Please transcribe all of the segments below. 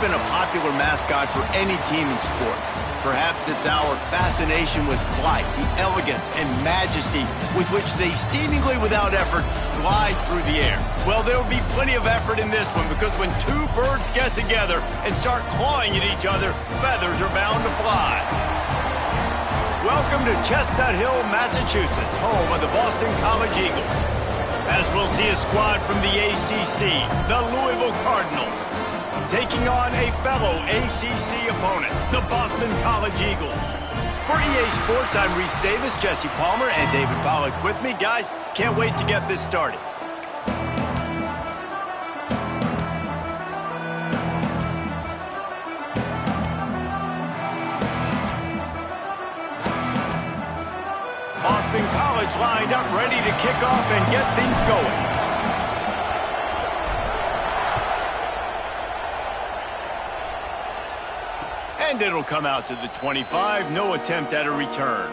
Been a popular mascot for any team in sports. Perhaps it's our fascination with flight, the elegance and majesty with which they seemingly without effort glide through the air. Well, there will be plenty of effort in this one because when two birds get together and start clawing at each other, feathers are bound to fly. Welcome to Chestnut Hill, Massachusetts, home of the Boston College Eagles. As we'll see a squad from the ACC, the Louisville Cardinals, taking on a fellow ACC opponent, the Boston College Eagles. For EA Sports, I'm Reese Davis, Jesse Palmer, and David Pollack with me. Guys, can't wait to get this started. in college lined up, ready to kick off and get things going. And it'll come out to the 25. No attempt at a return.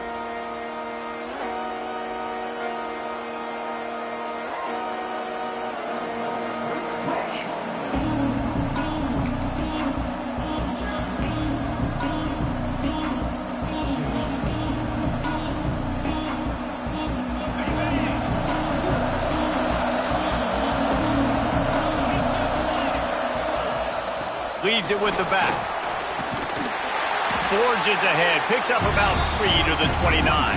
Leaves it with the back. Forges ahead, picks up about 3 to the 29.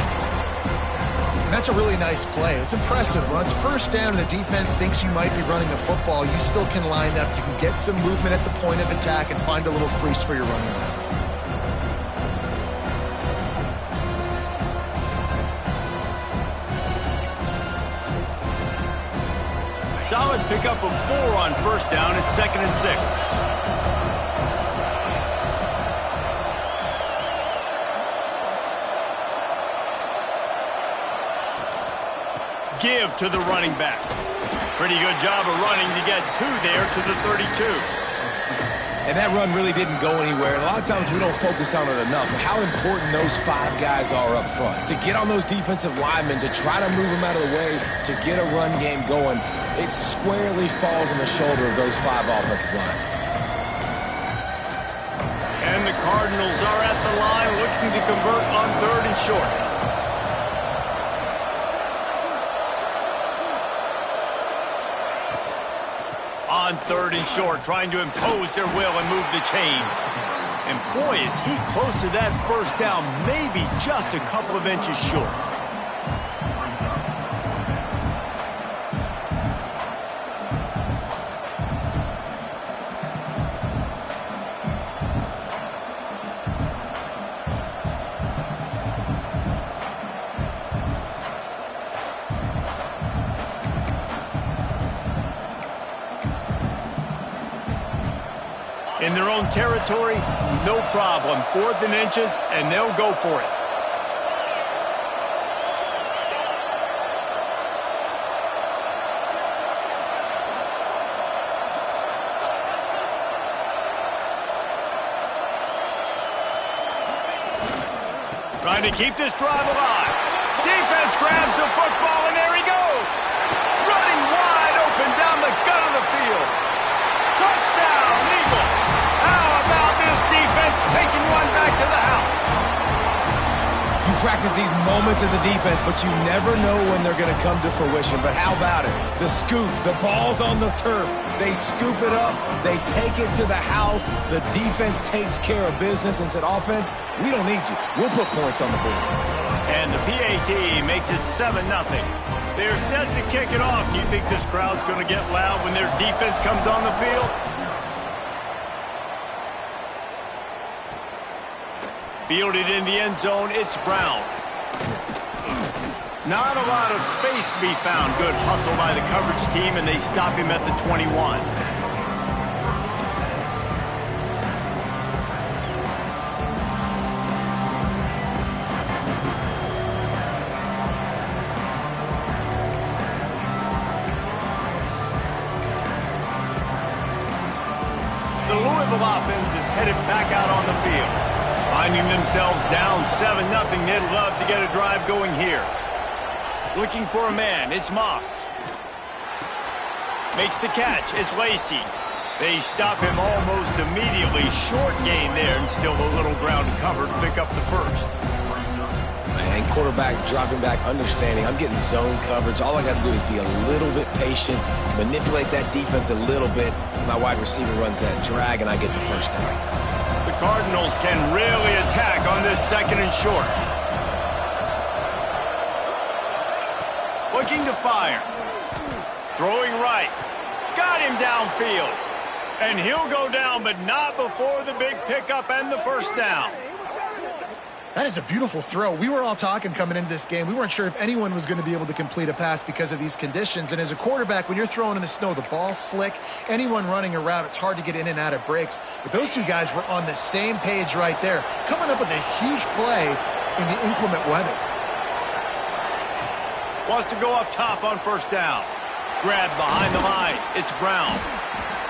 And that's a really nice play. It's impressive. When it's first down and the defense thinks you might be running the football, you still can line up. You can get some movement at the point of attack and find a little crease for your running back. Solid pickup of 4 on first down. It's 2nd and 6. Give to the running back. Pretty good job of running to get 2 there to the 32. And that run really didn't go anywhere. And a lot of times we don't focus on it enough. But how important those 5 guys are up front. To get on those defensive linemen, to try to move them out of the way, to get a run game going, it squarely falls on the shoulder of those 5 offensive linemen. And the Cardinals are at the line looking to convert on 3rd and short. On 3rd and short, trying to impose their will and move the chains. And boy, is he close to that first down, maybe just a couple of inches short. In their own territory, no problem. 4th and inches, and they'll go for it. Trying to keep this drive alive. Defense grabs the football, and there he goes. Running wide open down the gut of the field. Touchdown, Eagles. How about this defense taking one back to the house? You practice these moments as a defense, but you never know when they're going to come to fruition. But how about it? The scoop, the ball's on the turf. They scoop it up. They take it to the house. The defense takes care of business and said, offense, we don't need you. We'll put points on the board. And the PAT makes it 7-0. They're set to kick it off. Do you think this crowd's going to get loud when their defense comes on the field? Fielded in the end zone, it's Brown. Not a lot of space to be found. Good hustle by the coverage team, and they stop him at the 21. The Louisville offense is headed back out on the field. Finding themselves down 7-0, they'd love to get a drive going here. Looking for a man, it's Moss. Makes the catch, it's Lacey. They stop him almost immediately. Short gain there, and still a little ground to cover to pick up the first. And quarterback dropping back, understanding I'm getting zone coverage. All I got to do is be a little bit patient, manipulate that defense a little bit. My wide receiver runs that drag, and I get the first down. The Cardinals can really attack on this 2nd and short. Looking to fire. Throwing right. Got him downfield. And he'll go down, but not before the big pickup and the first down. That is a beautiful throw. We were all talking coming into this game. We weren't sure if anyone was going to be able to complete a pass because of these conditions. And as a quarterback, when you're throwing in the snow, the ball's slick. Anyone running a route, it's hard to get in and out of breaks. But those two guys were on the same page right there, coming up with a huge play in the inclement weather. Wants to go up top on first down. Grab behind the line. It's Brown.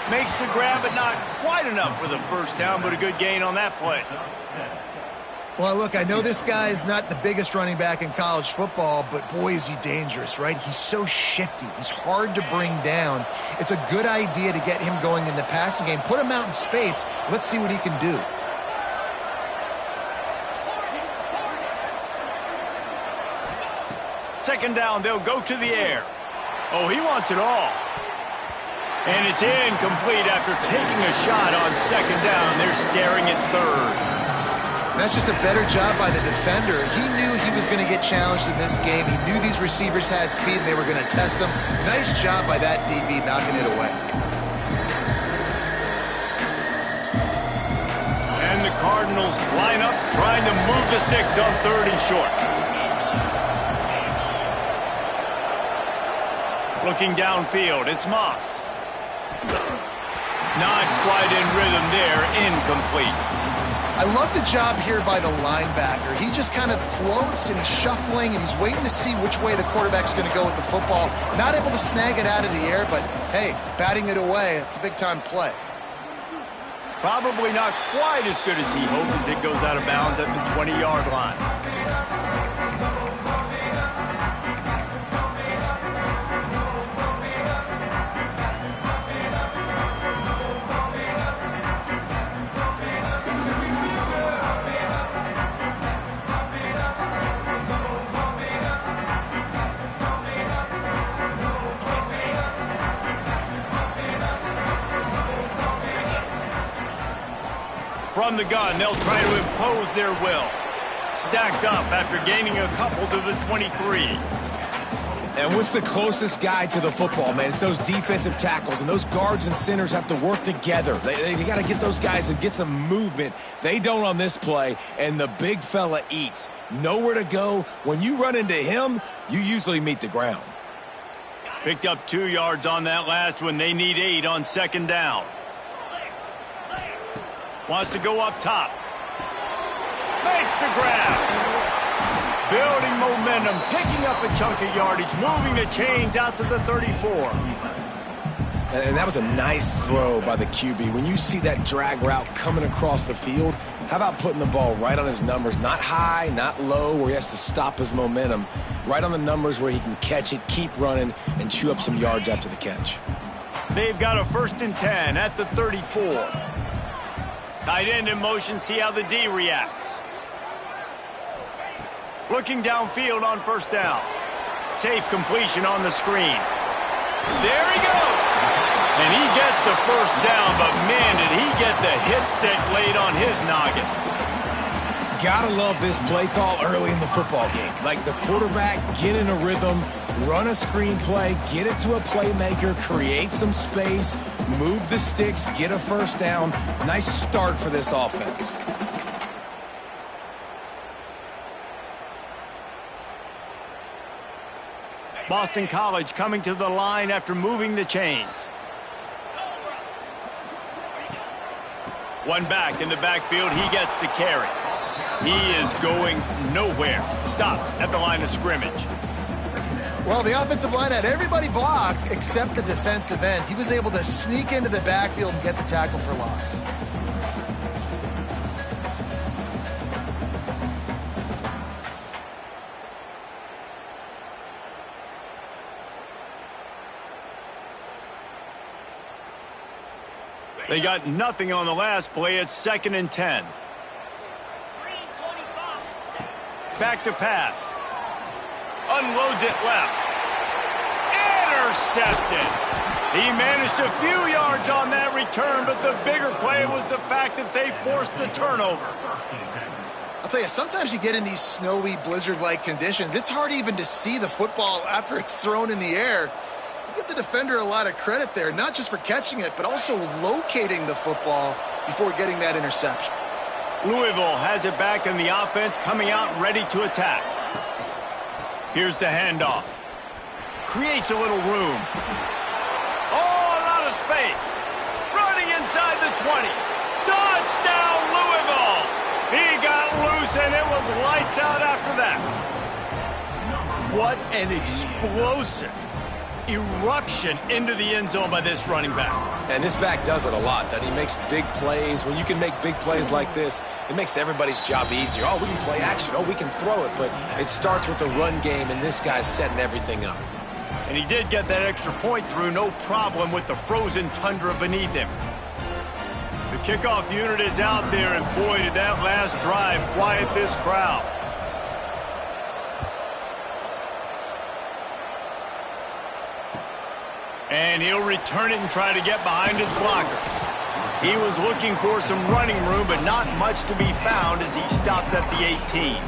Makes the grab, but not quite enough for the first down, but a good gain on that play. Well, look, I know this guy is not the biggest running back in college football, but boy, is he dangerous, right? He's so shifty. He's hard to bring down. It's a good idea to get him going in the passing game. Put him out in space. Let's see what he can do. Second down, they'll go to the air. Oh, he wants it all. And it's incomplete after taking a shot on second down. They're staring at third. That's just a better job by the defender. He knew he was going to get challenged in this game. He knew these receivers had speed and they were going to test him. Nice job by that DB knocking it away. And the Cardinals line up trying to move the sticks on third and short. Looking downfield, it's Moss. Not quite in rhythm there, incomplete. I love the job here by the linebacker. He just kind of floats and he's shuffling and he's waiting to see which way the quarterback's going to go with the football. Not able to snag it out of the air, but hey, batting it away, it's a big-time play. Probably not quite as good as he hoped as it goes out of bounds at the 20-yard line. From the gun, they'll try to impose their will. Stacked up after gaining a couple to the 23. And what's the closest guy to the football, man? It's those defensive tackles, and those guards and centers have to work together. They got to get those guys and get some movement. They don't on this play, and the big fella eats. Nowhere to go. When you run into him, you usually meet the ground. Picked up 2 yards on that last one. They need 8 on second down. Wants to go up top. Makes the grab. Building momentum, picking up a chunk of yardage, moving the chains out to the 34. And that was a nice throw by the QB. When you see that drag route coming across the field, how about putting the ball right on his numbers? Not high, not low, where he has to stop his momentum. Right on the numbers where he can catch it, keep running, and chew up some yards after the catch. They've got a 1st and 10 at the 34. Tight end in motion, see how the D reacts. Looking downfield on first down. Safe completion on the screen. There he goes. And he gets the first down, but man, did he get the hit stick laid on his noggin. Gotta love this play call early in the football game. Like the quarterback, get in a rhythm, run a screen play, get it to a playmaker, create some space, move the sticks, get a first down. Nice start for this offense. Boston College coming to the line after moving the chains. One back in the backfield, he gets the carry. He is going nowhere. Stop at the line of scrimmage. Well, the offensive line had everybody blocked except the defensive end. He was able to sneak into the backfield and get the tackle for loss. They got nothing on the last play. It's 2nd and 10. Back to pass. Unloads it left. Intercepted. He managed a few yards on that return, but the bigger play was the fact that they forced the turnover. I'll tell you, sometimes you get in these snowy, blizzard-like conditions. It's hard even to see the football after it's thrown in the air. Give the defender a lot of credit there, not just for catching it, but also locating the football before getting that interception. Louisville has it back in the offense, coming out ready to attack. Here's the handoff. Creates a little room. Oh, a lot of space. Running inside the 20. Touchdown, Louisville! He got loose, and it was lights out after that. What an explosive eruption into the end zone by this running back. And this back does it a lot. That he makes big plays. When you can make big plays like this, it makes everybody's job easier. Oh, we can play action. Oh, we can throw it. But it starts with the run game, and this guy's setting everything up. And he did get that extra point through, no problem with the frozen tundra beneath him. The kickoff unit is out there, and boy, did that last drive quiet this crowd. And he'll return it and try to get behind his blockers. He was looking for some running room, but not much to be found as he stopped at the 18.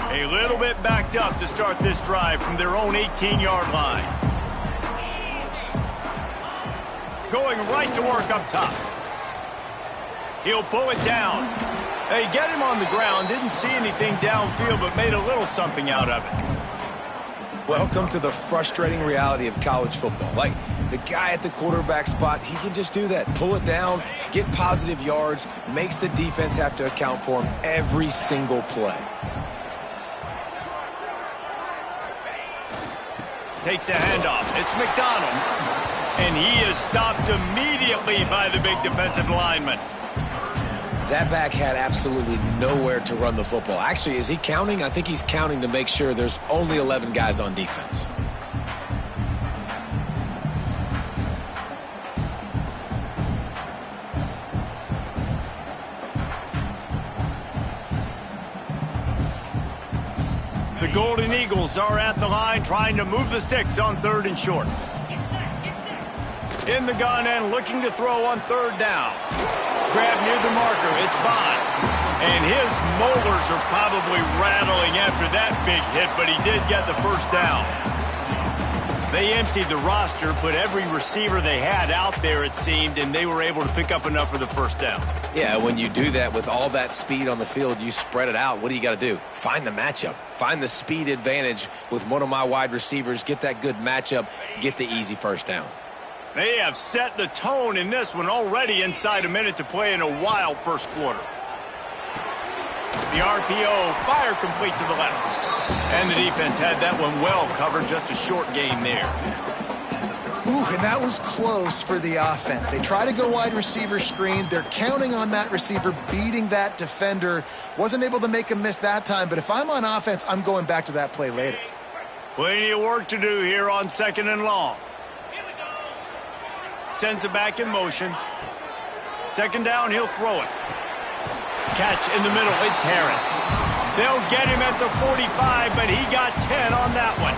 A little bit backed up to start this drive from their own 18-yard line. Going right to work up top. He'll pull it down. They get him on the ground. Didn't see anything downfield, but made a little something out of it. Welcome to the frustrating reality of college football. Like, the guy at the quarterback spot, he can just do that. Pull it down, get positive yards, makes the defense have to account for him every single play. Takes a handoff. It's McDonald. And he is stopped immediately by the big defensive lineman. That back had absolutely nowhere to run the football. Actually, is he counting? I think he's counting to make sure there's only 11 guys on defense. The Golden Eagles are at the line trying to move the sticks on 3rd and short. In the gun and looking to throw on 3rd down. Grab near the marker. It's Bond. And his molars are probably rattling after that big hit, but he did get the first down. They emptied the roster, put every receiver they had out there, it seemed, and they were able to pick up enough for the first down. Yeah, when you do that with all that speed on the field, you spread it out. What do you got to do? Find the matchup. Find the speed advantage with one of my wide receivers. Get that good matchup. Get the easy first down. They have set the tone in this one already inside a minute to play in a wild first quarter. The RPO, fire complete to the left. And the defense had that one well covered, just a short game there. Ooh, and that was close for the offense. They try to go wide receiver screen. They're counting on that receiver beating that defender. Wasn't able to make him miss that time, but if I'm on offense, I'm going back to that play later. Plenty of work to do here on 2nd and long. Sends it back in motion. 2nd down, he'll throw it. Catch in the middle, it's Harris. They'll get him at the 45, but he got 10 on that one.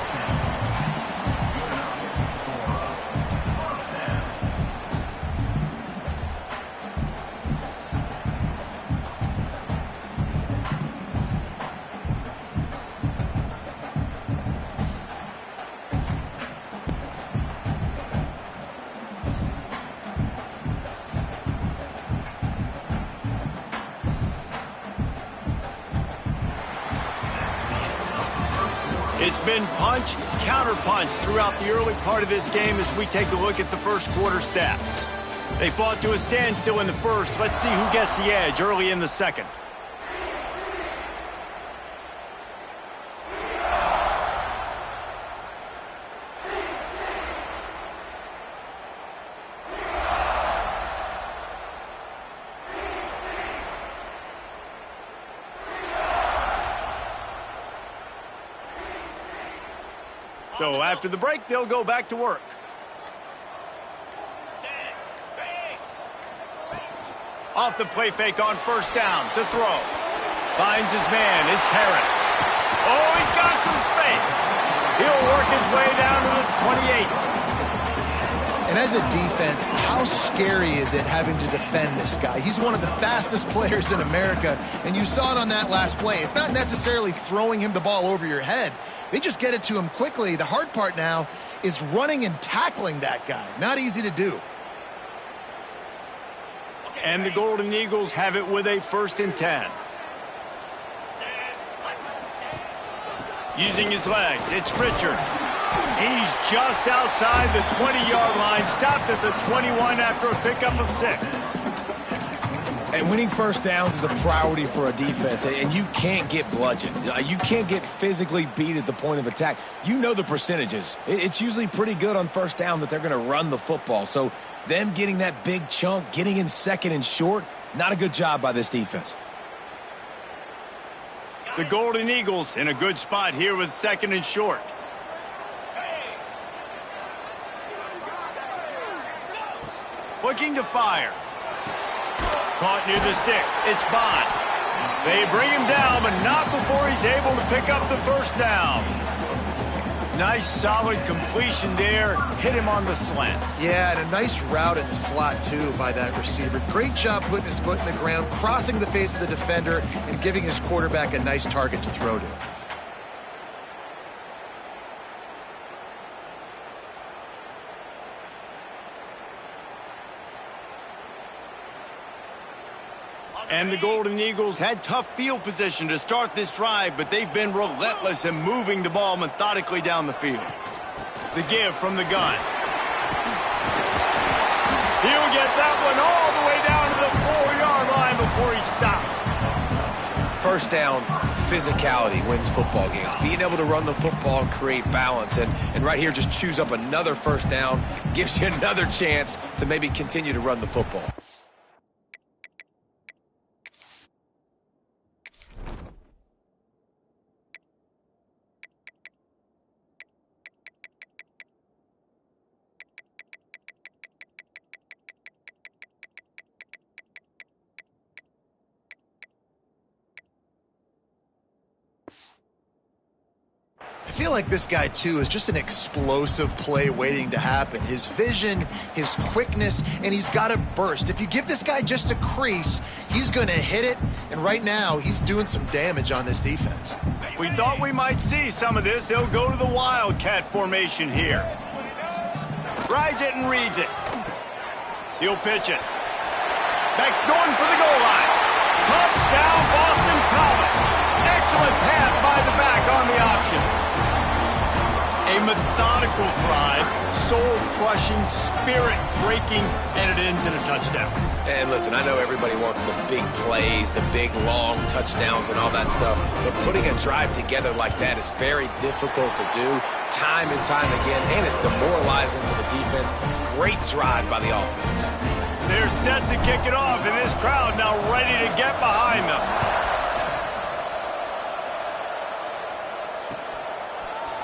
It's been punch, counter-punch throughout the early part of this game as we take a look at the first quarter stats. They fought to a standstill in the first. Let's see who gets the edge early in the second. So after the break, they'll go back to work. Off the play fake on 1st down to throw. Finds his man. It's Harris. Oh, he's got some space. He'll work his way down to the 28. And as a defense, how scary is it having to defend this guy? He's one of the fastest players in America, and you saw it on that last play. It's not necessarily throwing him the ball over your head. They just get it to him quickly. The hard part now is running and tackling that guy. Not easy to do. And the Golden Eagles have it with a 1st and 10. Using his legs, it's Richard. He's just outside the 20-yard line, stopped at the 21 after a pickup of 6. And winning first downs is a priority for a defense, and you can't get bludgeoned. You can't get physically beat at the point of attack. You know the percentages. It's usually pretty good on first down that they're going to run the football. So them getting that big chunk, getting in 2nd and short, not a good job by this defense. The Golden Eagles in a good spot here with 2nd and short. Looking to fire. Caught near the sticks. It's Bond. They bring him down, but not before he's able to pick up the 1st down. Nice, solid completion there. Hit him on the slant. Yeah, and a nice route in the slot, too, by that receiver. Great job putting his foot in the ground, crossing the face of the defender, and giving his quarterback a nice target to throw to. And the Golden Eagles had tough field position to start this drive, but they've been relentless in moving the ball methodically down the field. The give from the gun. He'll get that one all the way down to the 4-yard line before he stopped. First down, physicality wins football games. Being able to run the football and create balance. And right here, just choose up another first down, gives you another chance to maybe continue to run the football. I feel like this guy, too, is just an explosive play waiting to happen. His vision, his quickness, and he's got a burst. If you give this guy just a crease, he's going to hit it, and right now he's doing some damage on this defense. We thought we might see some of this. They'll go to the Wildcat formation here. Rides it and reads it. He'll pitch it. Beck's going for the goal line. Touchdown, Boston College. Excellent pass by the back on the option. A methodical drive, soul-crushing, spirit-breaking, and it ends in a touchdown. And listen, I know everybody wants the big plays, the big, long touchdowns and all that stuff, but putting a drive together like that is very difficult to do time and time again, and it's demoralizing for the defense. Great drive by the offense. They're set to kick it off, and this crowd now ready to get behind them.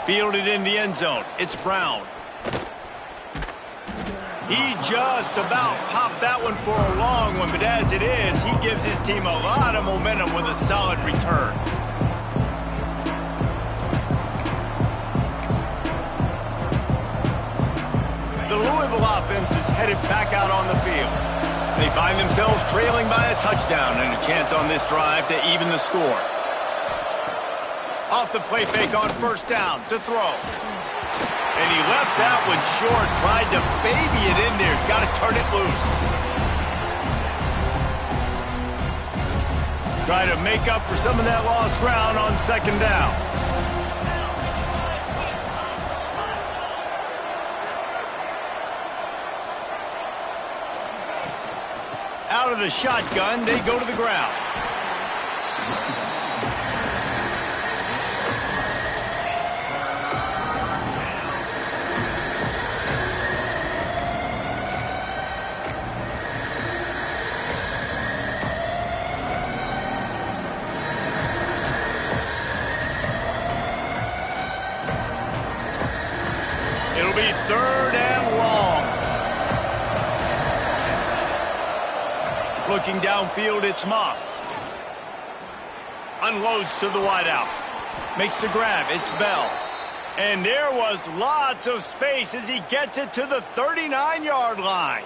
Fielded in the end zone. It's Brown. He just about popped that one for a long one, but as it is, he gives his team a lot of momentum with a solid return. The Louisville offense is headed back out on the field. They find themselves trailing by a touchdown and a chance on this drive to even the score. Off the play fake on first down to throw. And he left that one short, tried to baby it in there. He's got to turn it loose. Try to make up for some of that lost ground on second down. Out of the shotgun, they go to the ground. It'll be third and long. Looking downfield, it's Moss. Unloads to the wideout. Makes the grab, it's Bell. And there was lots of space as he gets it to the 39-yard line.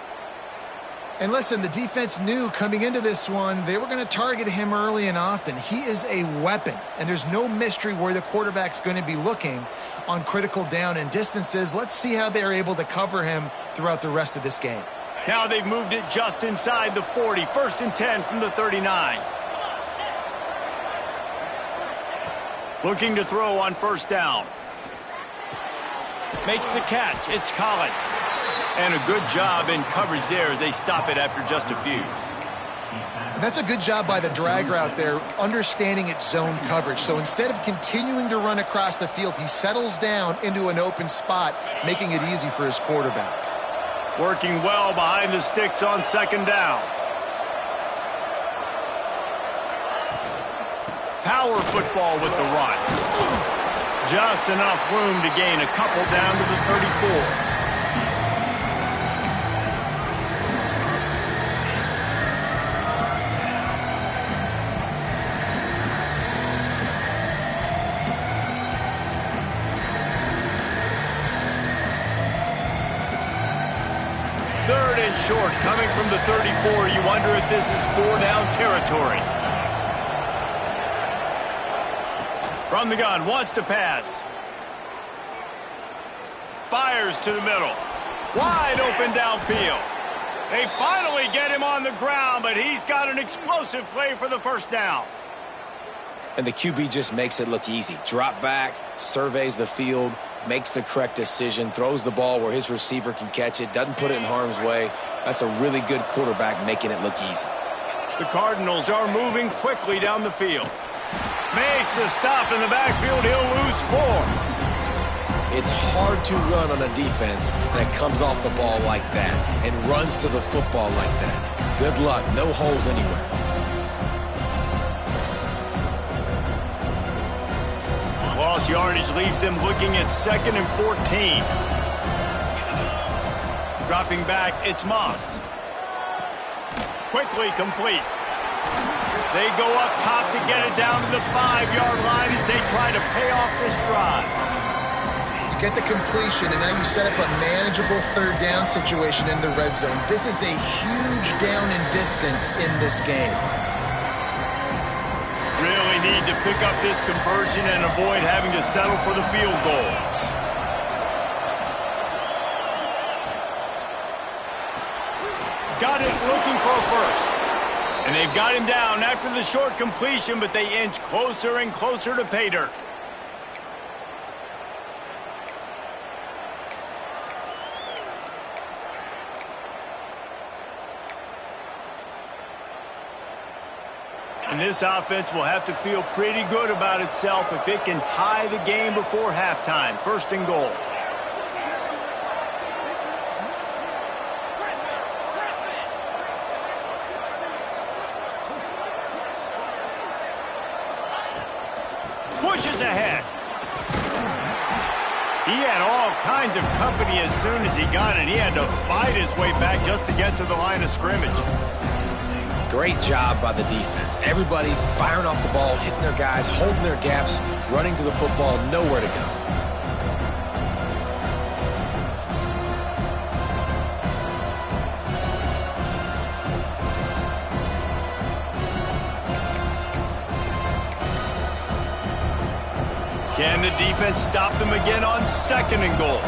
And listen, the defense knew coming into this one, they were going to target him early and often. He is a weapon, and there's no mystery where the quarterback's going to be looking on critical down and distances. Let's see how they're able to cover him throughout the rest of this game. Now they've moved it just inside the 40. 1st and 10 from the 39. Looking to throw on 1st down. Makes the catch. It's Collins. And a good job in coverage there as they stop it after just a few. And that's a good job by the drag route there, understanding its zone coverage. So instead of continuing to run across the field, he settles down into an open spot, making it easy for his quarterback. Working well behind the sticks on 2nd down. Power football with the run. Just enough room to gain a couple down to the 34. Short coming from the 34. You wonder if this is 4-down territory. From the gun, wants to pass. Fires to the middle. Wide open downfield. They finally get him on the ground, but he's got an explosive play for the 1st down. And the QB just makes it look easy. Drop back, surveys the field, makes the correct decision, throws the ball where his receiver can catch it, doesn't put it in harm's way. That's a really good quarterback making it look easy. The Cardinals are moving quickly down the field. Makes a stop in the backfield. He'll lose 4. It's hard to run on a defense that comes off the ball like that and runs to the football like that. Good luck. No holes anywhere. Lost yardage leaves them looking at 2nd and 14. Dropping back, it's Moss. Quickly complete. They go up top to get it down to the 5-yard line as they try to pay off this drive. You get the completion, and now you set up a manageable 3rd down situation in the red zone. This is a huge down in distance in this game. Really need to pick up this conversion and avoid having to settle for the field goal. Got it looking for a 1st. And they've got him down after the short completion, but they inch closer and closer to pay dirt. And this offense will have to feel pretty good about itself if it can tie the game before halftime. 1st and goal. Pushes ahead. He had all kinds of company as soon as he got it. He had to fight his way back just to get to the line of scrimmage. Great job by the defense. Everybody firing off the ball, hitting their guys, holding their gaps, running to the football, nowhere to go. Can the defense stop them again on 2nd and goal?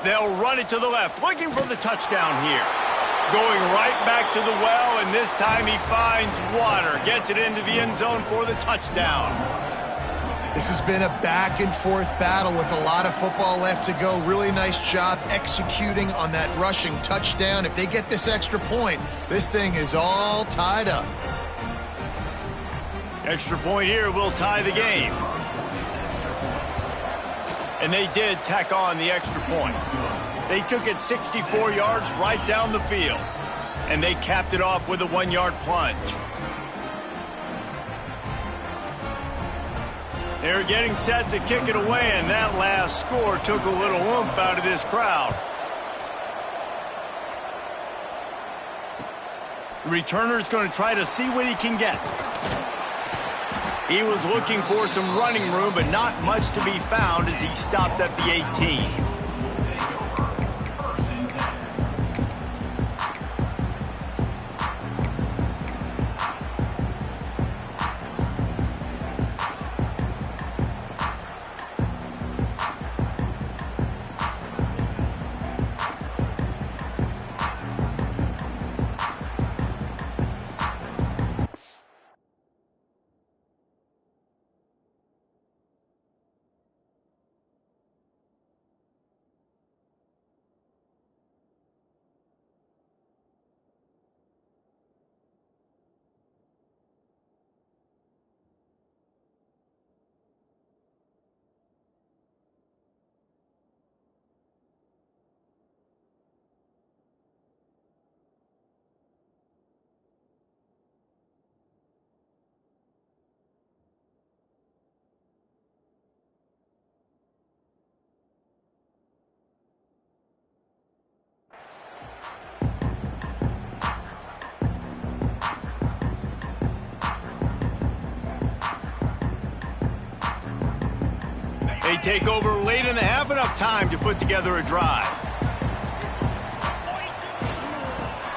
They'll run it to the left, looking for the touchdown here. Going right back to the well, and this time he finds water. Gets it into the end zone for the touchdown. This has been a back-and-forth battle with a lot of football left to go. Really nice job executing on that rushing touchdown. If they get this extra point, this thing is all tied up. Extra point here will tie the game. And they did tack on the extra point. They took it 64 yards right down the field. And they capped it off with a 1-yard plunge. They're getting set to kick it away, and that last score took a little oomph out of this crowd. The returner's going to try to see what he can get. He was looking for some running room, but not much to be found as he stopped at the 18. They take over late in the half, enough time to put together a drive.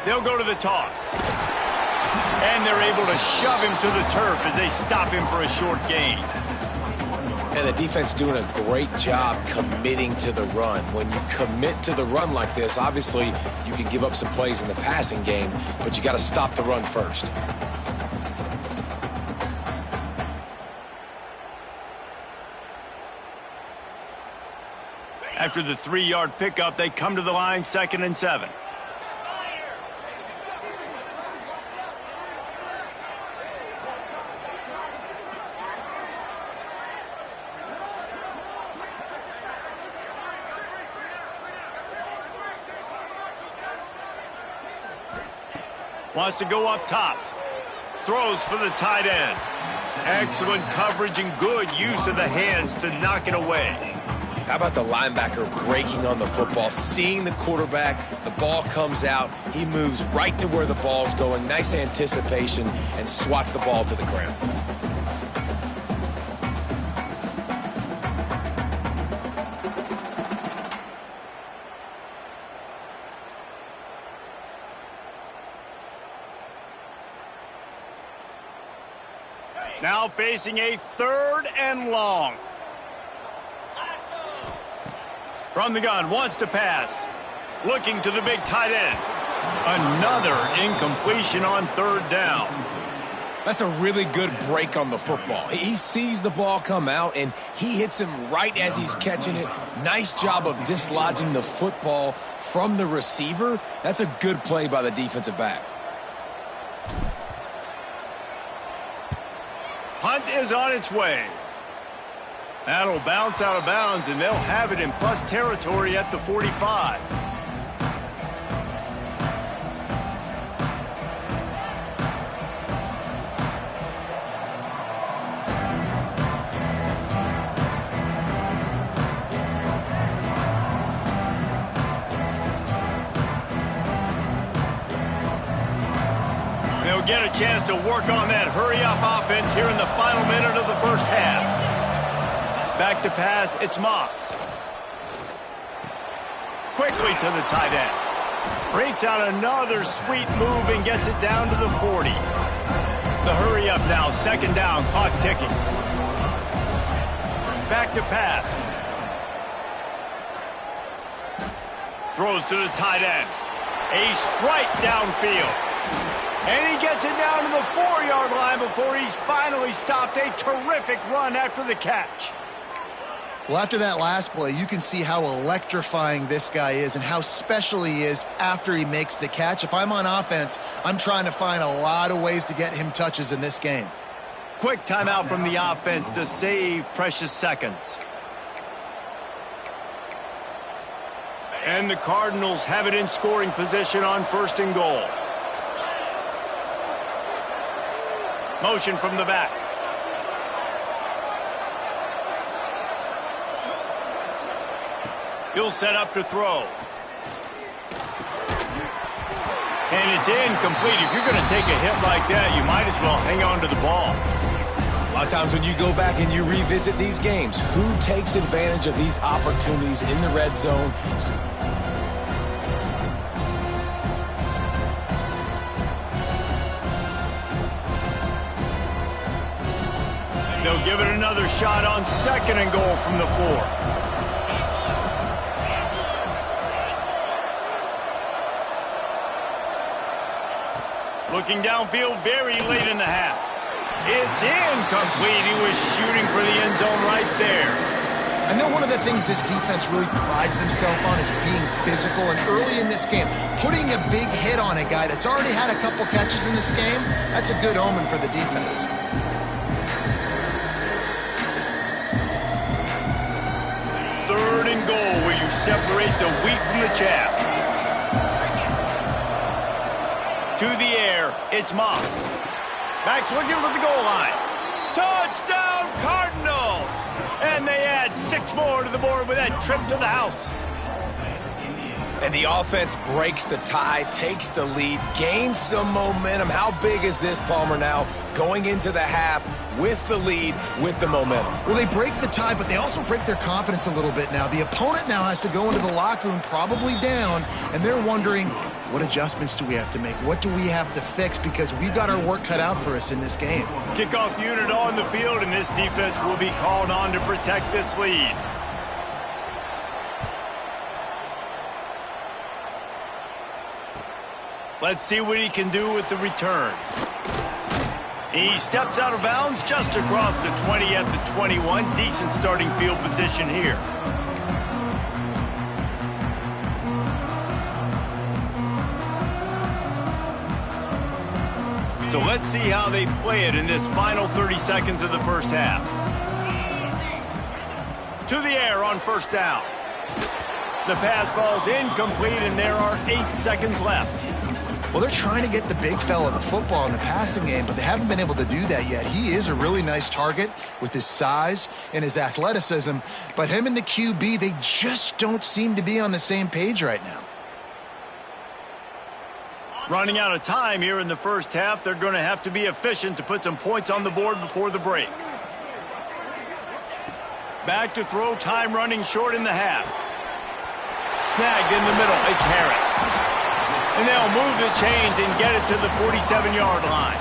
They'll go to the toss. And they're able to shove him to the turf as they stop him for a short gain. And the defense doing a great job committing to the run. When you commit to the run like this, obviously you can give up some plays in the passing game, but you got to stop the run first. After the 3-yard pickup, they come to the line, 2nd and 7. Wants to go up top. Throws for the tight end. Excellent coverage and good use of the hands to knock it away. How about the linebacker breaking on the football, seeing the quarterback, the ball comes out, he moves right to where the ball's going, nice anticipation, and swats the ball to the ground. Now facing a 3rd and long. From the gun, wants to pass. Looking to the big tight end. Another incompletion on 3rd down. That's a really good break on the football. He sees the ball come out, and he hits him right as he's catching it. Nice job of dislodging the football from the receiver. That's a good play by the defensive back. Hunt is on its way. That'll bounce out of bounds, and they'll have it in plus territory at the 45. They'll get a chance to work on that hurry-up offense here in the final minute of the first half. Back to pass, it's Moss. Quickly to the tight end. Breaks out another sweet move and gets it down to the 40. The hurry up now, 2nd down, clock ticking. Back to pass. Throws to the tight end. A strike downfield. And he gets it down to the 4-yard line before he's finally stopped. A terrific run after the catch. Well, after that last play, you can see how electrifying this guy is and how special he is after he makes the catch. If I'm on offense, I'm trying to find a lot of ways to get him touches in this game. Quick timeout from the offense to save precious seconds. And the Cardinals have it in scoring position on 1st and goal. Motion from the back. He'll set up to throw. And it's incomplete. If you're going to take a hit like that, you might as well hang on to the ball. A lot of times when you go back and you revisit these games, who takes advantage of these opportunities in the red zone? They'll give it another shot on 2nd and goal from the 4. Looking downfield very late in the half. It's incomplete. He was shooting for the end zone right there. I know one of the things this defense really prides themselves on is being physical, and early in this game, putting a big hit on a guy that's already had a couple catches in this game, that's a good omen for the defense. Third and goal, where you separate the wheat from the chaff. To the air, it's Moss. Backs looking for the goal line. Touchdown, Cardinals! And they add 6 more to the board with that trip to the house. And the offense breaks the tie, takes the lead, gains some momentum. How big is this, Palmer, now going into the half with the lead, with the momentum? Well, they break the tie, but they also break their confidence a little bit now. The opponent now has to go into the locker room probably down, and they're wondering, what adjustments do we have to make? What do we have to fix? Because we've got our work cut out for us in this game. Kickoff unit on the field, and this defense will be called on to protect this lead. Let's see what he can do with the return. He steps out of bounds just across the 20 at the 21. Decent starting field position here. So let's see how they play it in this final 30 seconds of the first half. To the air on first down. The pass falls incomplete, and there are 8 seconds left. Well, they're trying to get the big fella the football in the passing game, but they haven't been able to do that yet. He is a really nice target with his size and his athleticism, but him and the QB, they just don't seem to be on the same page right now. Running out of time here in the first half, they're going to have to be efficient to put some points on the board before the break. Back to throw, time running short in the half. Snagged in the middle, it's Harris. And they'll move the chains and get it to the 47-yard line.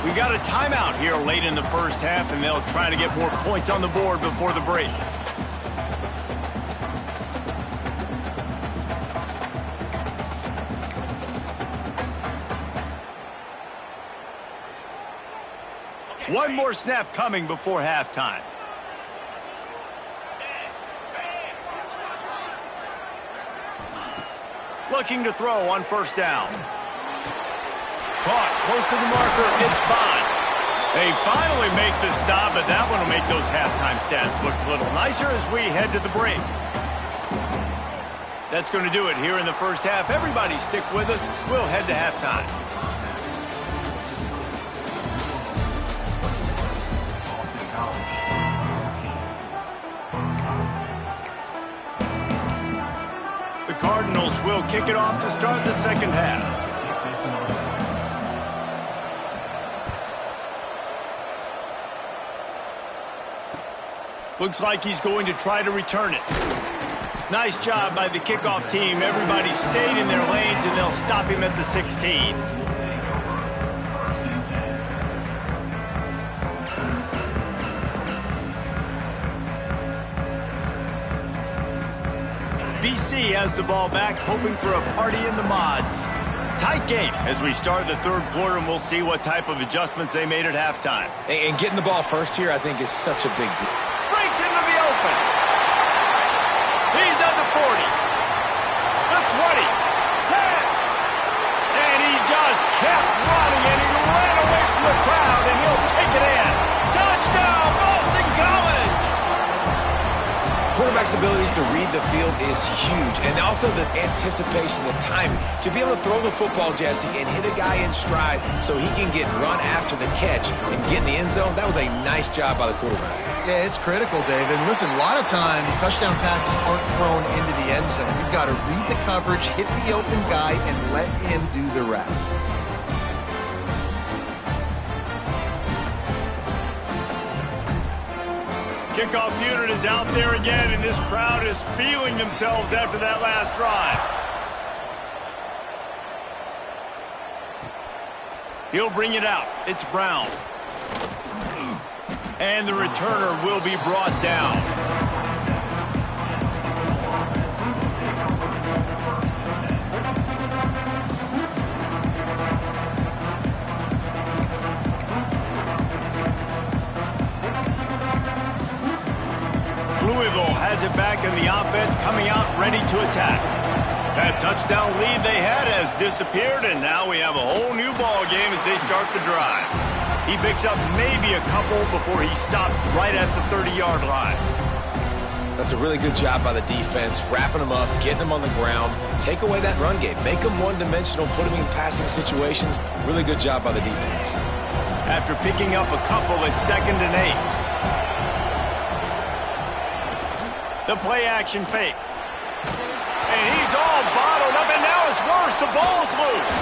We got a timeout here late in the first half, and they'll try to get more points on the board before the break. One more snap coming before halftime. Looking to throw on first down. Caught close to the marker. It's Bond. They finally make the stop, but that one will make those halftime stats look a little nicer as we head to the break. That's going to do it here in the first half. Everybody stick with us. We'll head to halftime. Cardinals will kick it off to start the second half. Looks like he's going to try to return it. Nice job by the kickoff team. Everybody stayed in their lanes, and they'll stop him at the 16. BC has the ball back, hoping for a party in the mods. Tight game as we start the third quarter, and we'll see what type of adjustments they made at halftime. And getting the ball first here, I think, is such a big deal. Breaks into the open. He's at the 40. The 20. 10. And he just kept running, and he ran away from the crowd, and he'll take it in. Touchdown, Boston College! Quarterback's abilities to read the field is huge, and also the anticipation, the timing. To be able to throw the football, Jesse, and hit a guy in stride so he can get run after the catch and get in the end zone, that was a nice job by the quarterback. Yeah, it's critical, David. And listen, a lot of times touchdown passes aren't thrown into the end zone. You've got to read the coverage, hit the open guy, and let him do the rest. Kickoff unit is out there again, and this crowd is feeling themselves after that last drive. He'll bring it out. It's Brown. And the returner will be brought down. Louisville has it back, and the offense coming out ready to attack. That touchdown lead they had has disappeared, and now we have a whole new ball game as they start the drive. He picks up maybe a couple before he stopped right at the 30-yard line. That's a really good job by the defense, wrapping them up, getting them on the ground, take away that run game, make them one-dimensional, put them in passing situations. Really good job by the defense. After picking up a couple, it's 2nd and 8. The play action fake. And he's it's worse. The ball's loose.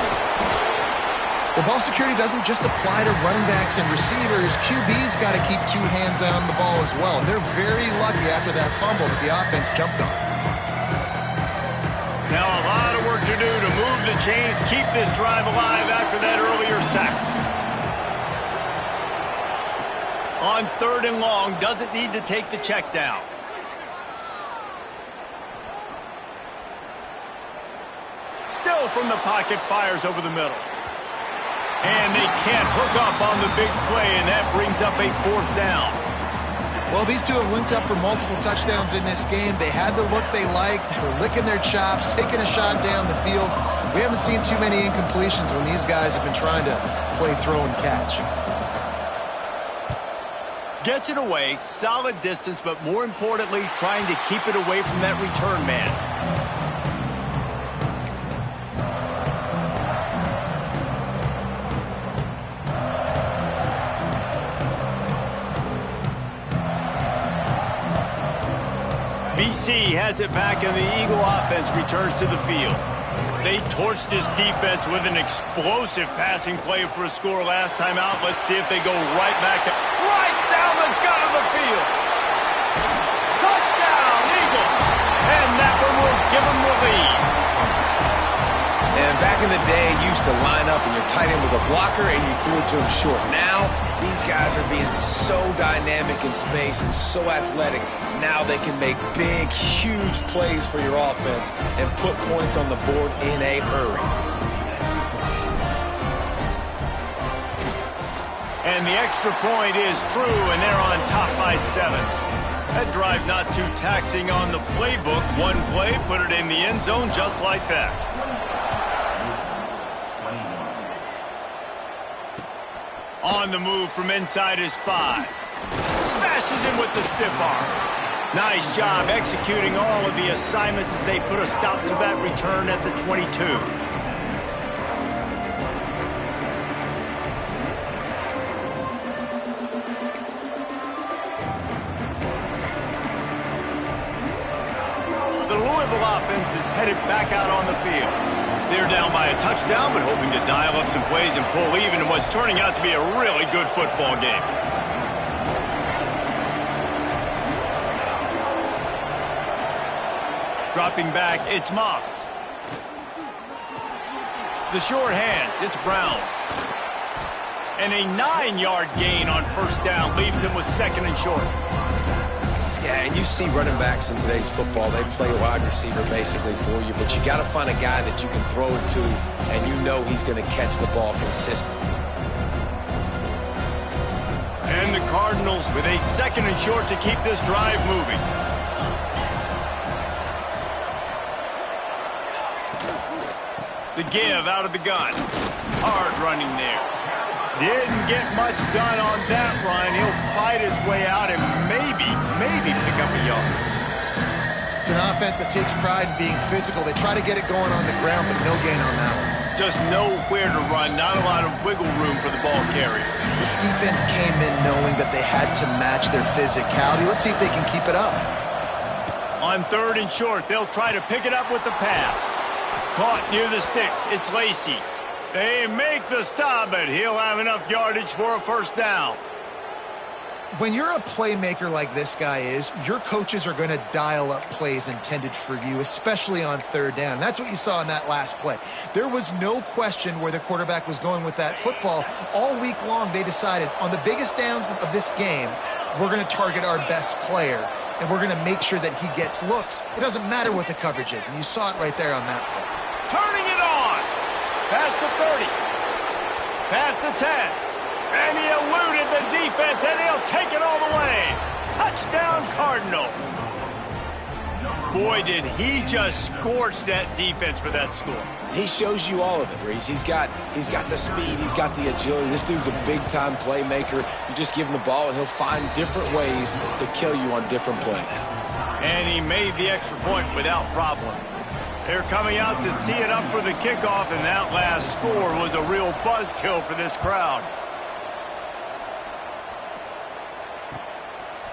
Well, ball security doesn't just apply to running backs and receivers. QB's got to keep two hands on the ball as well. They're very lucky after that fumble that the offense jumped on. Now a lot of work to do to move the chains, keep this drive alive after that earlier sack. On 3rd and long, doesn't need to take the check down. Still from the pocket, fires over the middle. And they can't hook up on the big play, and that brings up a 4th down. Well, these two have linked up for multiple touchdowns in this game. They had the look they liked. They were licking their chops, taking a shot down the field. We haven't seen too many incompletions when these guys have been trying to play throw and catch. Gets it away, solid distance, but more importantly, trying to keep it away from that return man. BC has it back, and the Eagle offense returns to the field. They torched this defense with an explosive passing play for a score last time out. Let's see if they go right back, right down the gut of the field. Touchdown, Eagles! And that one will give them the lead. And back in the day, you used to line up and your tight end was a blocker and you threw it to him short. Now, these guys are being so dynamic in space and so athletic. Now they can make big, huge plays for your offense and put points on the board in a hurry. And the extra point is true, and they're on top by 7. That drive not too taxing on the playbook. One play, put it in the end zone just like that. On the move from inside his 5. Smashes him with the stiff arm. Nice job executing all of the assignments as they put a stop to that return at the 22. The Louisville offense is headed back out on the field. They're down by a touchdown, but hoping to dial up some plays and pull even in what's turning out to be a really good football game. Dropping back, it's Moss. The short hands, it's Brown. And a 9-yard gain on 1st down leaves him with 2nd and short. Yeah, and you see running backs in today's football, they play wide receiver basically for you, but you got to find a guy that you can throw it to and you know he's going to catch the ball consistently. And the Cardinals with a 2nd and short to keep this drive moving. The give out of the gun. Hard running there. Didn't get much done on that run. He'll fight his way out and maybe pick up a yard. It's an offense that takes pride in being physical. They try to get it going on the ground, but no gain on that one. Just nowhere to run. Not a lot of wiggle room for the ball carrier. This defense came in knowing that they had to match their physicality. Let's see if they can keep it up. On 3rd and short, they'll try to pick it up with the pass. Caught near the sticks. It's Lacey. They make the stop, but he'll have enough yardage for a 1st down. When you're a playmaker like this guy is, your coaches are going to dial up plays intended for you, especially on 3rd down. That's what you saw in that last play. There was no question where the quarterback was going with that football. All week long, they decided on the biggest downs of this game, we're going to target our best player, and we're going to make sure that he gets looks. It doesn't matter what the coverage is, and you saw it right there on that play. Turning it on. Past the 30. Past the 10. And he eluded the defense, and he'll take it all the way. Touchdown, Cardinals. Boy, did he just scorch that defense for that score. He shows you all of it, Reese. He's got the speed, he's got the agility. This dude's a big-time playmaker. You just give him the ball, and he'll find different ways to kill you on different plays. And he made the extra point without problem. They're coming out to tee it up for the kickoff, and that last score was a real buzzkill for this crowd.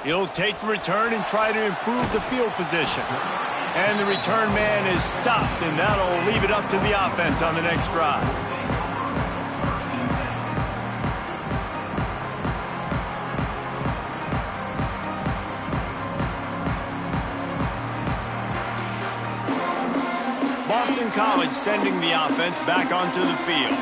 He'll take the return and try to improve the field position. And the return man is stopped, and that'll leave it up to the offense on the next drive. Boston College sending the offense back onto the field.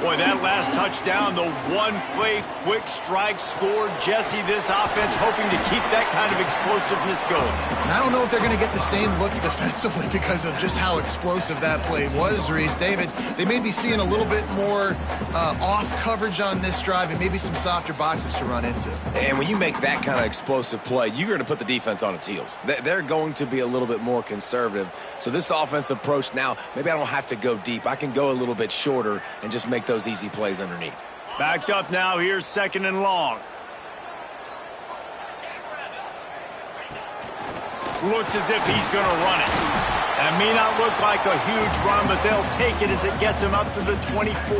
Boy, that last touchdown, the one-play quick strike scored. Jesse, this offense hoping to keep that kind of explosiveness going. And I don't know if they're going to get the same looks defensively because of just how explosive that play was, Reese. David, they may be seeing a little bit more off coverage on this drive and maybe some softer boxes to run into. And when you make that kind of explosive play, you're going to put the defense on its heels. They're going to be a little bit more conservative. So this offense approach now, maybe I don't have to go deep. I can go a little bit shorter and just make those easy plays underneath. Backed up now. Here's 2nd and long. Looks as if he's going to run it. That may not look like a huge run, but they'll take it as it gets him up to the 24.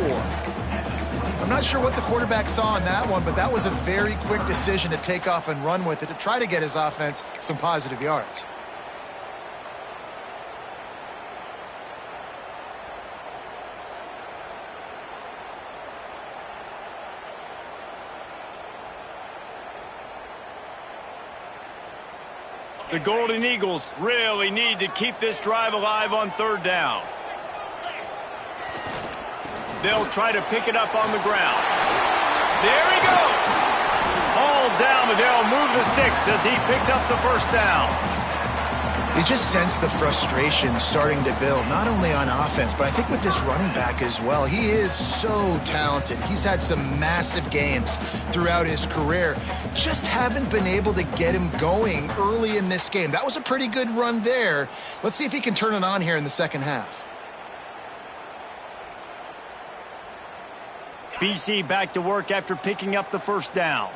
I'm not sure what the quarterback saw on that one, but that was a very quick decision to take off and run with it to try to get his offense some positive yards. The Golden Eagles really need to keep this drive alive on 3rd down. They'll try to pick it up on the ground. There he goes. All down, but they'll move the sticks as he picks up the 1st down. You just sense the frustration starting to build, not only on offense, but I think with this running back as well. He is so talented. He's had some massive games throughout his career. Just haven't been able to get him going early in this game. That was a pretty good run there. Let's see if he can turn it on here in the second half. BC back to work after picking up the 1st down.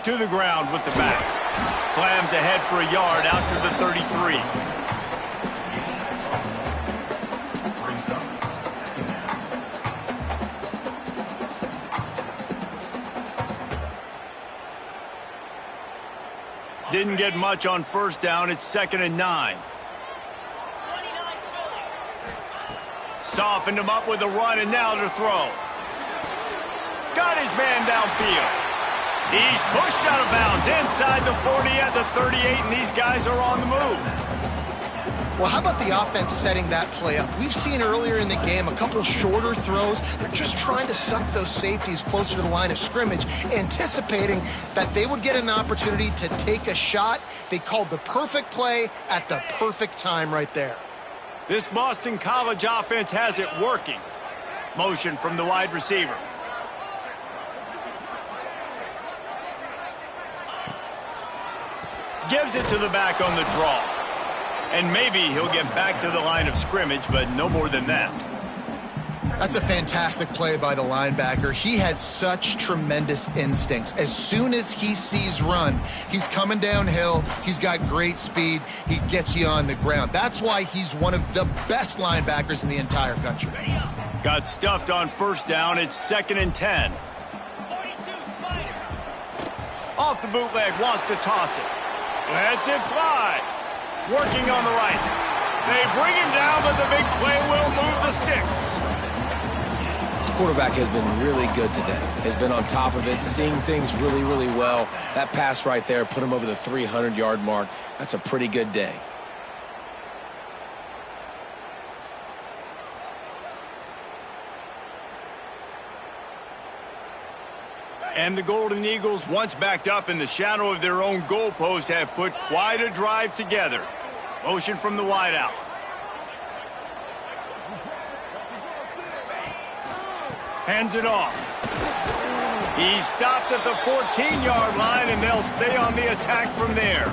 To the ground with the back. Slams ahead for a yard out to the 33. Didn't get much on 1st down. It's 2nd and 9. Softened him up with a run, and now to throw. Got his man downfield. He's pushed out of bounds inside the 40 at the 38, and these guys are on the move. Well, how about the offense setting that play up? We've seen earlier in the game a couple shorter throws. They're just trying to suck those safeties closer to the line of scrimmage, anticipating that they would get an opportunity to take a shot. They called the perfect play at the perfect time right there. This Boston College offense has it working. Motion from the wide receiver. Gives it to the back on the draw. And maybe he'll get back to the line of scrimmage, but no more than that. That's a fantastic play by the linebacker. He has such tremendous instincts. As soon as he sees run, he's coming downhill. He's got great speed. He gets you on the ground. That's why he's one of the best linebackers in the entire country. Got stuffed on 1st down. It's 2nd and 10. Off the bootleg, wants to toss it. Lets it fly. Working on the right. They bring him down, but the big play will move the sticks. This quarterback has been really good today. Has been on top of it, seeing things really, really well. That pass right there put him over the 300-yard mark. That's a pretty good day. And the Golden Eagles, once backed up in the shadow of their own goalpost, have put quite a drive together. Motion from the wideout. Hands it off. He's stopped at the 14-yard line, and they'll stay on the attack from there.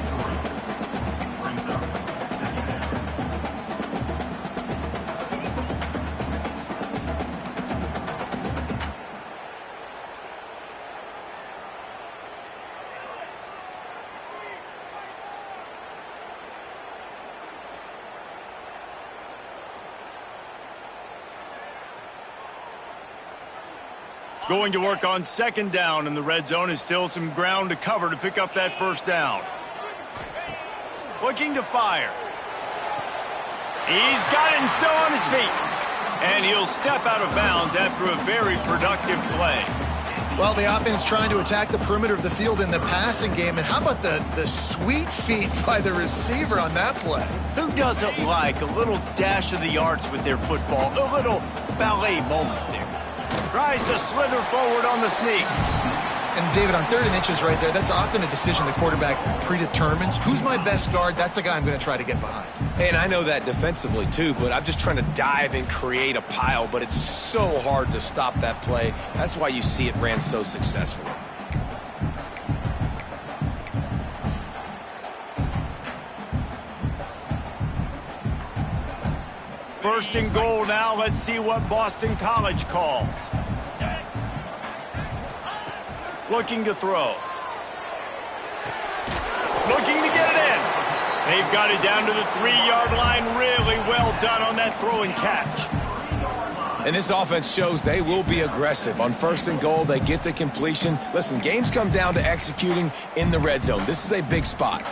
Going to work on 2nd down, and the red zone is still some ground to cover to pick up that 1st down. Looking to fire. He's got it and still on his feet. And he'll step out of bounds after a very productive play. Well, the offense trying to attack the perimeter of the field in the passing game. And how about the sweet feet by the receiver on that play? Who doesn't like a little dash of the arts with their football? A little ballet moment there. Tries to slither forward on the sneak. And, David, on 3rd and inches right there, that's often a decision the quarterback predetermines. Who's my best guard? That's the guy I'm going to try to get behind. And I know that defensively, too, but I'm just trying to dive and create a pile, but it's so hard to stop that play. That's why you see it ran so successfully. First and goal now. Let's see what Boston College calls. Looking to throw. Looking to get it in. They've got it down to the 3-yard line. Really well done on that throw and catch. And this offense shows they will be aggressive. On 1st and goal, they get the completion. Listen, games come down to executing in the red zone. This is a big spot.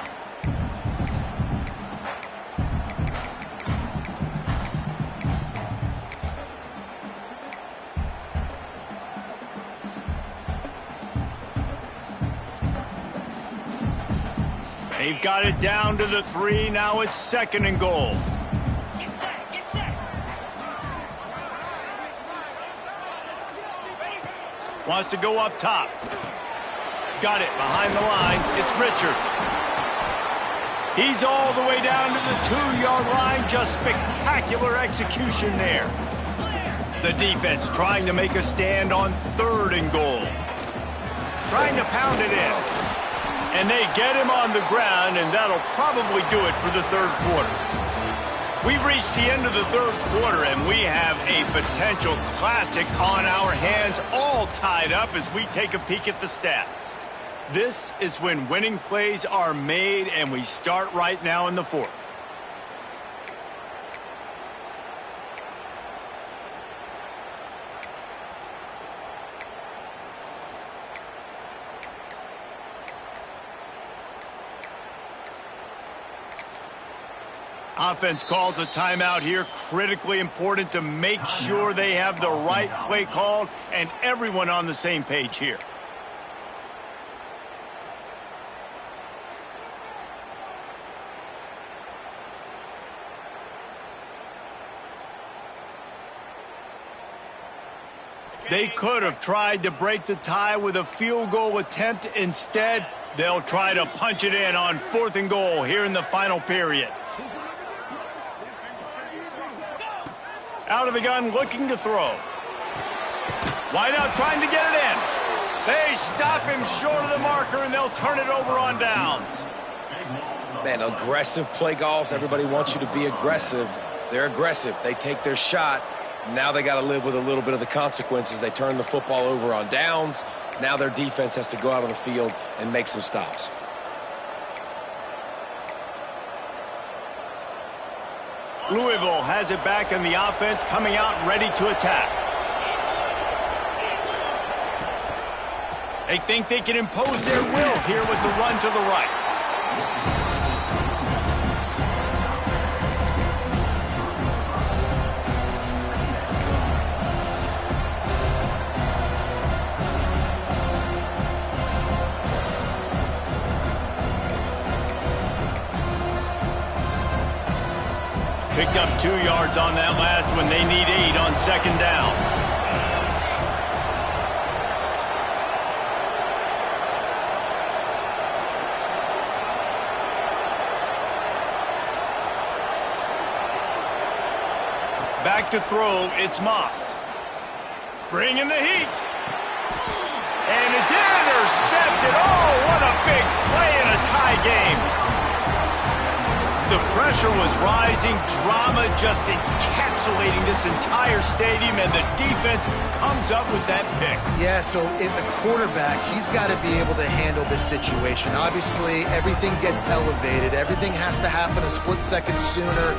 They've got it down to the 3. Now it's 2nd and goal. Get set, get set. Wants to go up top. Got it behind the line. It's Richard. He's all the way down to the 2-yard line. Just spectacular execution there. The defense trying to make a stand on 3rd and goal. Trying to pound it in. And they get him on the ground, and that'll probably do it for the 3rd quarter. We've reached the end of the 3rd quarter, and we have a potential classic on our hands, all tied up as we take a peek at the stats. This is when winning plays are made, and we start right now in the 4th. Offense calls a timeout here. Critically important to make sure they have the right play called and everyone on the same page here. They could have tried to break the tie with a field goal attempt. Instead, they'll try to punch it in on 4th and goal here in the final period. Out of the gun, looking to throw. Wide out, trying to get it in. They stop him short of the marker, and they'll turn it over on downs. Man, aggressive play calls. Everybody wants you to be aggressive. They're aggressive. They take their shot. Now they got to live with a little bit of the consequences. They turn the football over on downs. Now their defense has to go out on the field and make some stops. Louisville has it back in the offense, coming out ready to attack. They think they can impose their will here with the run to the right. Picked up 2 yards on that last one. They need 8 on 2nd down. Back to throw, it's Moss. Bringing the heat. And it's intercepted. Oh, what a big play in a tie game. The pressure was rising, drama just encapsulating this entire stadium, and the defense comes up with that pick. Yeah, so in the quarterback, he's got to be able to handle this situation. Obviously, everything gets elevated. Everything has to happen a split second sooner.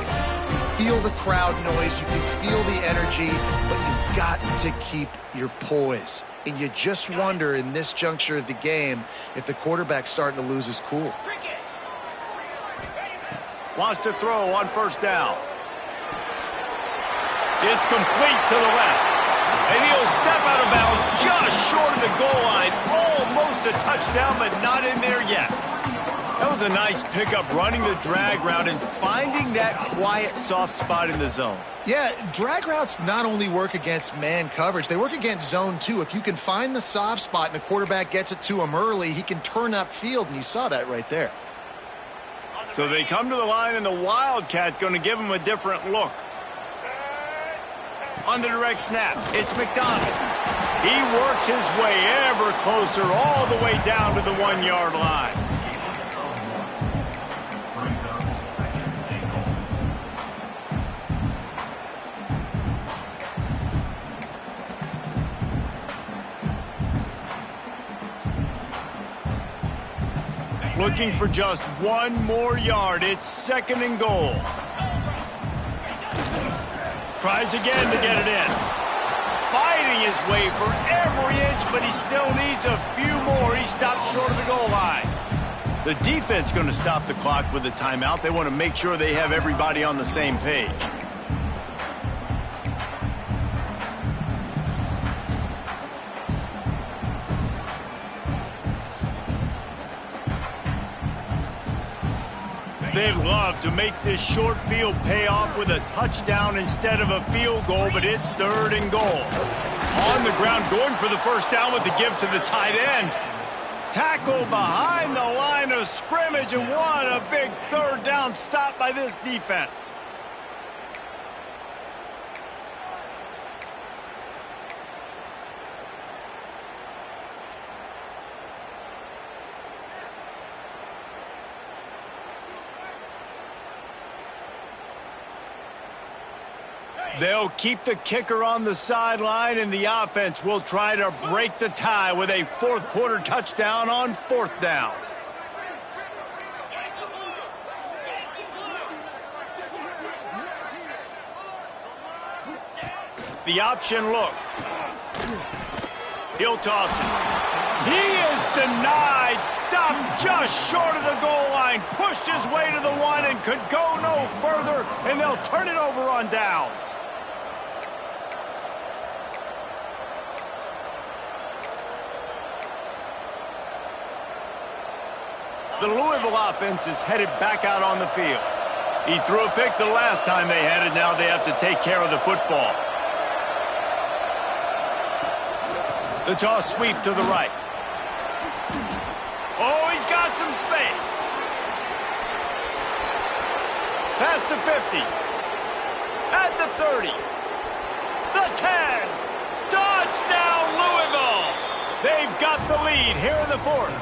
You feel the crowd noise. You can feel the energy, but you've got to keep your poise. And you just wonder in this juncture of the game if the quarterback's starting to lose his cool. Wants to throw on first down. It's complete to the left. And he'll step out of bounds just short of the goal line. Almost a touchdown, but not in there yet. That was a nice pickup, running the drag route and finding that quiet, soft spot in the zone. Yeah, drag routes not only work against man coverage, they work against zone too. If you can find the soft spot and the quarterback gets it to him early, he can turn upfield, and you saw that right there. So they come to the line, and the Wildcat going to give him a different look. On the direct snap, it's McDonald. He works his way ever closer all the way down to the 1-yard line. Looking for just one more yard. It's 2nd and goal. Tries again to get it in. Fighting his way for every inch, but he still needs a few more. He stops short of the goal line. The defense going to stop the clock with a timeout. They want to make sure they have everybody on the same page. They'd love to make this short field pay off with a touchdown instead of a field goal, but it's 3rd and goal. On the ground, going for the first down with the give to the tight end. Tackle behind the line of scrimmage, and what a big 3rd down stop by this defense. They'll keep the kicker on the sideline, and the offense will try to break the tie with a 4th-quarter touchdown on 4th down. The option look. He'll toss it. He is denied. Stopped just short of the goal line. Pushed his way to the 1 and could go no further, and they'll turn it over on downs. The Louisville offense is headed back out on the field. He threw a pick the last time they had it. Now they have to take care of the football. The toss sweep to the right. Oh, he's got some space. Pass to 50. At the 30. The 10. Touchdown, Louisville. They've got the lead here in the 4th.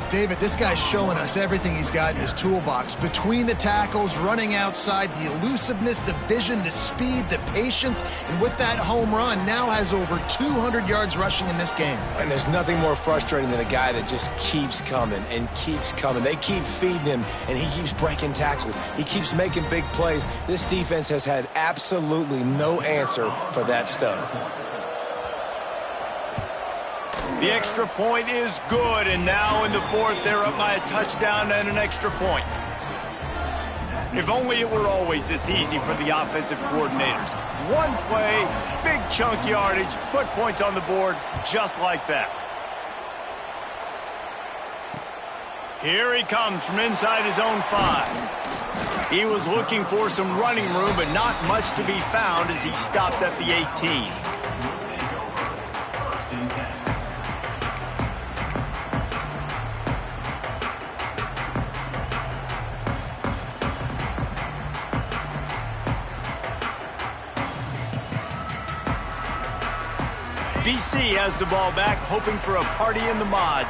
David, this guy's showing us everything he's got in his toolbox. Between the tackles, running outside, the elusiveness, the vision, the speed, the patience, and with that home run, now has over 200 yards rushing in this game. And there's nothing more frustrating than a guy that just keeps coming and keeps coming. They keep feeding him, and he keeps breaking tackles. He keeps making big plays. This defense has had absolutely no answer for that stud. The extra point is good, and now in the 4th, they're up by a touchdown and an extra point. If only it were always this easy for the offensive coordinators. One play, big chunk yardage, put points on the board just like that. Here he comes from inside his own 5. He was looking for some running room, but not much to be found as he stopped at the 18. BC has the ball back, hoping for a party in the mods.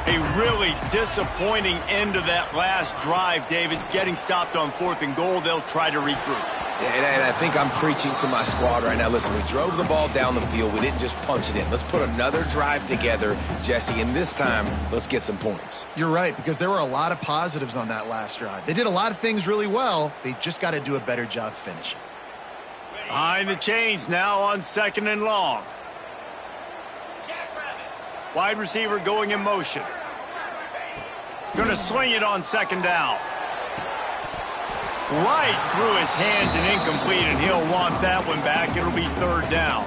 A really disappointing end to that last drive, David. Getting stopped on 4th and goal, they'll try to regroup. And I think I'm preaching to my squad right now. Listen, we drove the ball down the field. We didn't just punch it in. Let's put another drive together, Jesse, and this time, let's get some points. You're right, because there were a lot of positives on that last drive. They did a lot of things really well. They just got to do a better job finishing. Behind the chains now on 2nd and long. Wide receiver going in motion. Going to swing it on 2nd down. Right through his hands and incomplete, and he'll want that one back. It'll be third down.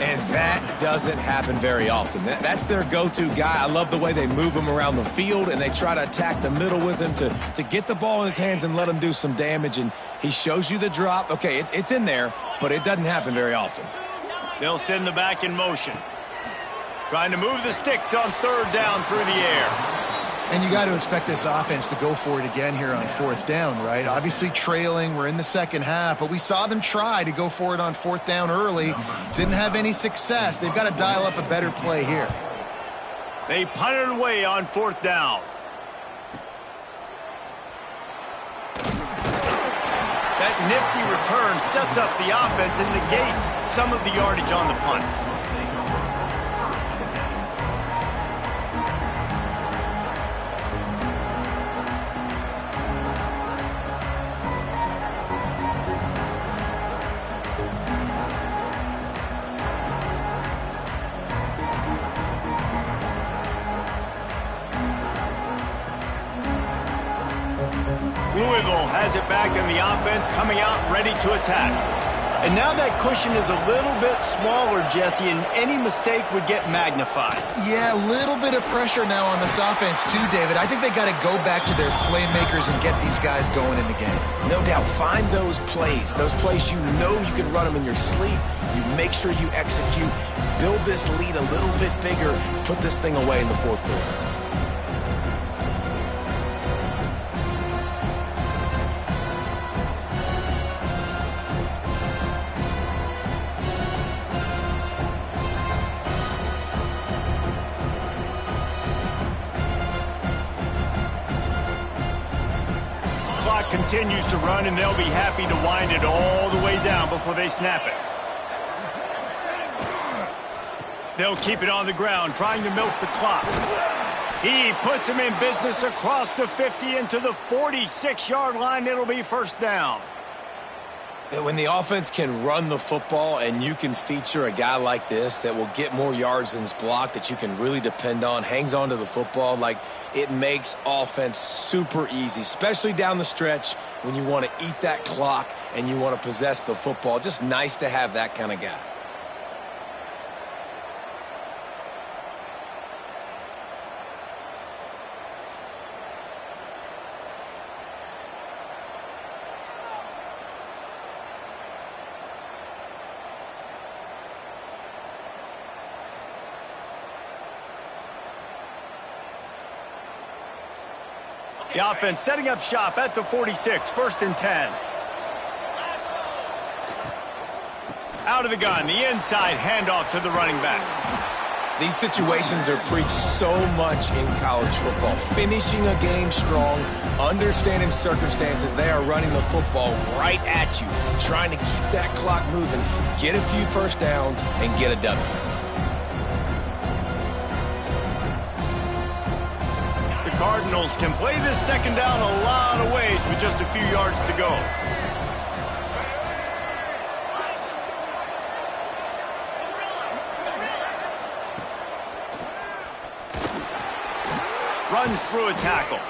And that doesn't happen very often. That's their go-to guy. I love the way they move him around the field, and they try to attack the middle with him to get the ball in his hands and let him do some damage. And he shows you the drop. Okay, it's in there, but it doesn't happen very often. They'll send the back in motion. Trying to move the sticks on third down through the air. And you got to expect this offense to go for it again here on fourth down, right? Obviously trailing, we're in the second half, but we saw them try to go for it on fourth down early. Didn't have any success. They've got to dial up a better play here. They punt it away on fourth down. That nifty return sets up the offense and negates some of the yardage on the punt. Louisville has it back in the offense, coming out ready to attack. And now that cushion is a little bit smaller, Jesse, and any mistake would get magnified. Yeah, a little bit of pressure now on this offense too, David. I think they got to go back to their playmakers and get these guys going in the game. No doubt. Find those plays you know you can run them in your sleep. You make sure you execute. Build this lead a little bit bigger. Put this thing away in the fourth quarter. Continues to run, and they'll be happy to wind it all the way down before they snap it. They'll keep it on the ground, trying to milk the clock. He puts him in business across the 50 into the 46-yard line. It'll be first down. When the offense can run the football and you can feature a guy like this that will get more yards than's blocked, that you can really depend on, hangs on to the football, like it makes offense super easy, especially down the stretch when you want to eat that clock and you want to possess the football. Just nice to have that kind of guy. The offense setting up shop at the 46, first and 10. Out of the gun, the inside handoff to the running back. These situations are preached so much in college football. Finishing a game strong, understanding circumstances. They are running the football right at you, trying to keep that clock moving, get a few first downs, and get a W. Cardinals can play this second down a lot of ways with just a few yards to go. Runs through a tackle.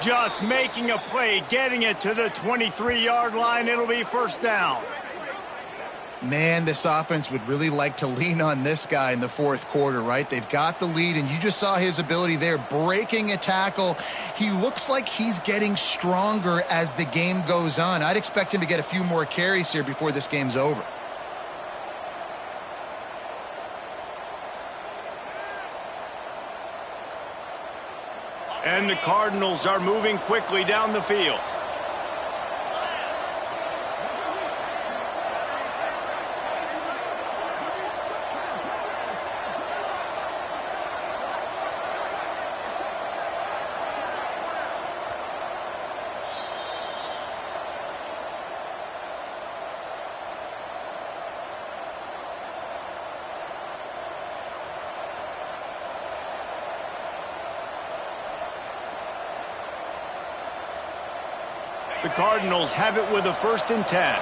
Just making a play, getting it to the 23-yard line. It'll be first down. Man, this offense would really like to lean on this guy in the fourth quarter, right? They've got the lead, and you just saw his ability there, breaking a tackle. He looks like he's getting stronger as the game goes on. I'd expect him to get a few more carries here before this game's over. And the Cardinals are moving quickly down the field. The Cardinals have it with a first and 10.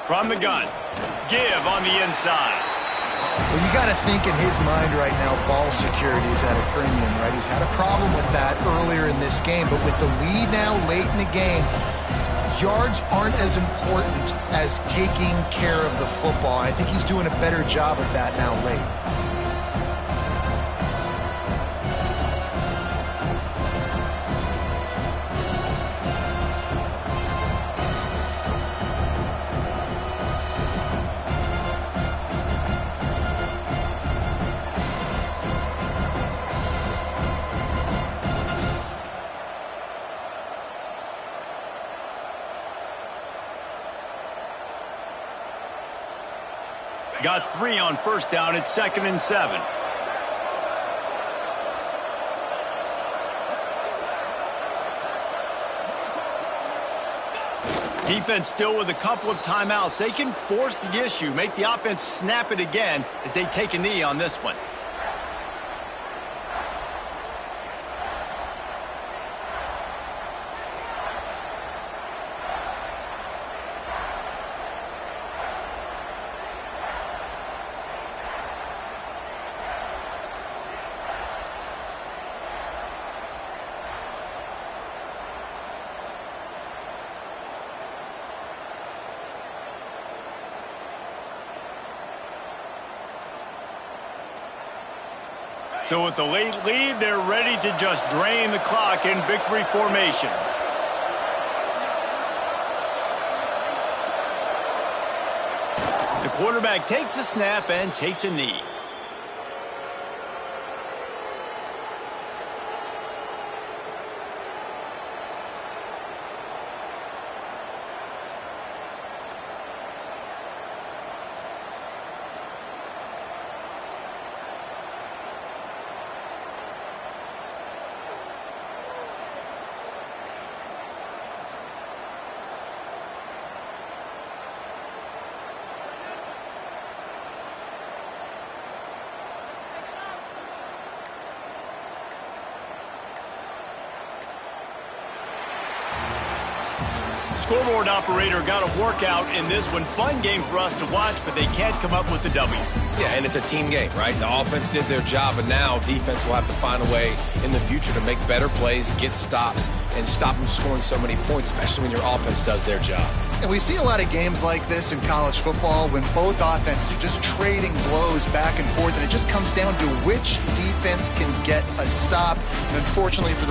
From the gun, give on the inside. Well, you got to think in his mind right now, ball security is at a premium, right? He's had a problem with that earlier in this game, but with the lead now late in the game, yards aren't as important as taking care of the football. I think he's doing a better job of that now late. Got 3 on first down. It's 2nd and 7. Defense still with a couple of timeouts. They can force the issue, make the offense snap it again as they take a knee on this one. So with the late lead, they're ready to just drain the clock in victory formation. The quarterback takes a snap and takes a knee. Scoreboard operator got a workout in this one. Fun game for us to watch, but they can't come up with the W. Yeah, and it's a team game, right? The offense did their job, and now defense will have to find a way in the future to make better plays, get stops, and stop them scoring so many points, especially when your offense does their job. And we see a lot of games like this in college football when both offenses are just trading blows back and forth, and it just comes down to which defense can get a stop. And unfortunately for the